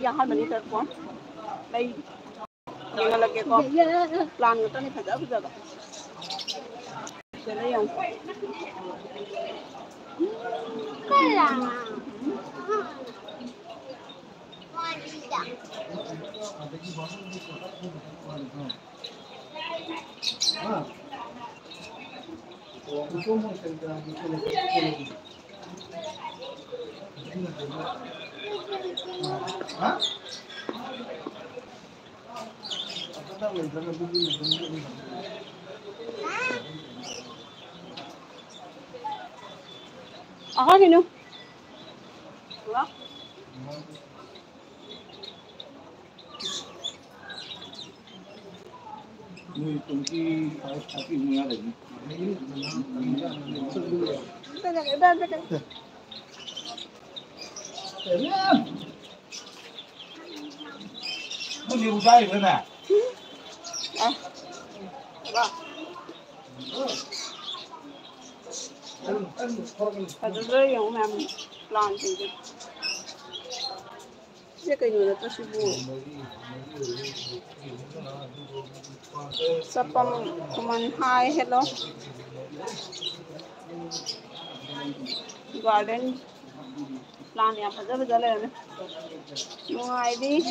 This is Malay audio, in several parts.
yang hal bani telepon. Lagi yang lagi ko plan ko ni khada khada. Jadi yang kalah. Aha ni no. Wah. Ni तुमकी आती नहीं आ रही Mau diudahin mana? Ada yang memang plan itu. Dia kayaknya ada tersibuk. Sapam kuman hi hello. Garden plan yang pada jalan. Mau ID.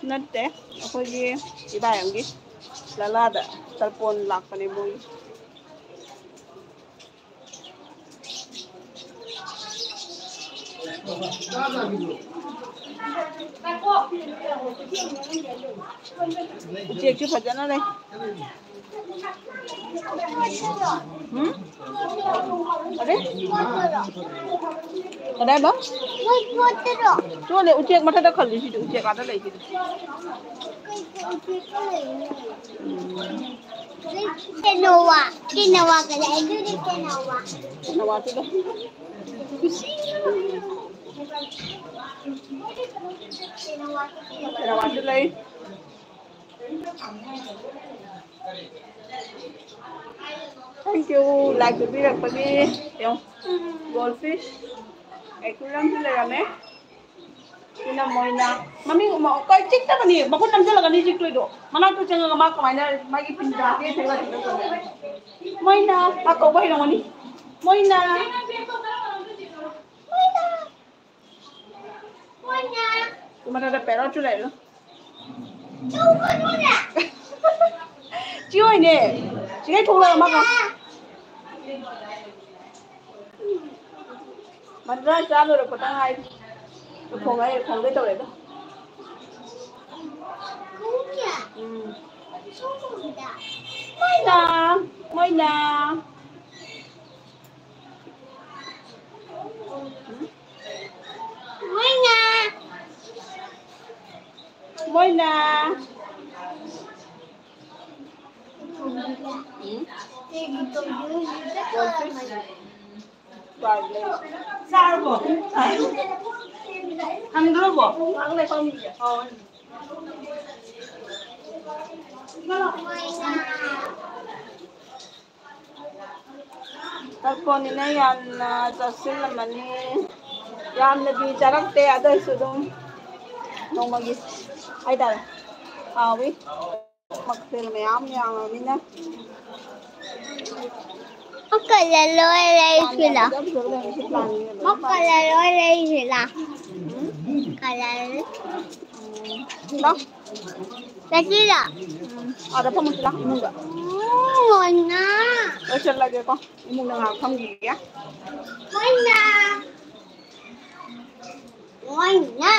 Nanti aku je ibayang gi lalada telepon lak pani boy. Cek tu saja na leh. Ada? Ada bang? Tu le ucek mata dah khali situ ucek ada lagi situ. Kenowa kada itu di Kenowa. Kenowa tu dah. Kenowa tu lagi. Thank you. Like the video pagi, yung goldfish. Ekulang tu lagi kami. Ina mo na. Mami mo kay chik ta bani. Bakun nam jala gani chik tu do. Mana tu changa ma kamai na magi pinja ke thega dito. Moi na ako ba hilong ni. Moi na. Kumara da pero tu lai lo. Chiu ni. Chigai thong la ma ka. Madra cha lo ro ko ta hai. Thong ai thong cái tàu đấy đó. Moi na. Sao bộ? Ăn được bộ? Ăn này không? Telepon ini yang tersil mani, yang lebih jarak te ada sudung, nong magi, ada, awi, maksil mayam yang ini na. Makalaloy lay sila. Makalaloy lay sila. Kalal. Dah? Dah sila. Ada apa mesti lah, imu enggak? Mana? Macam lagi kok, imu nak kamu gigi ya? Mana? Mana?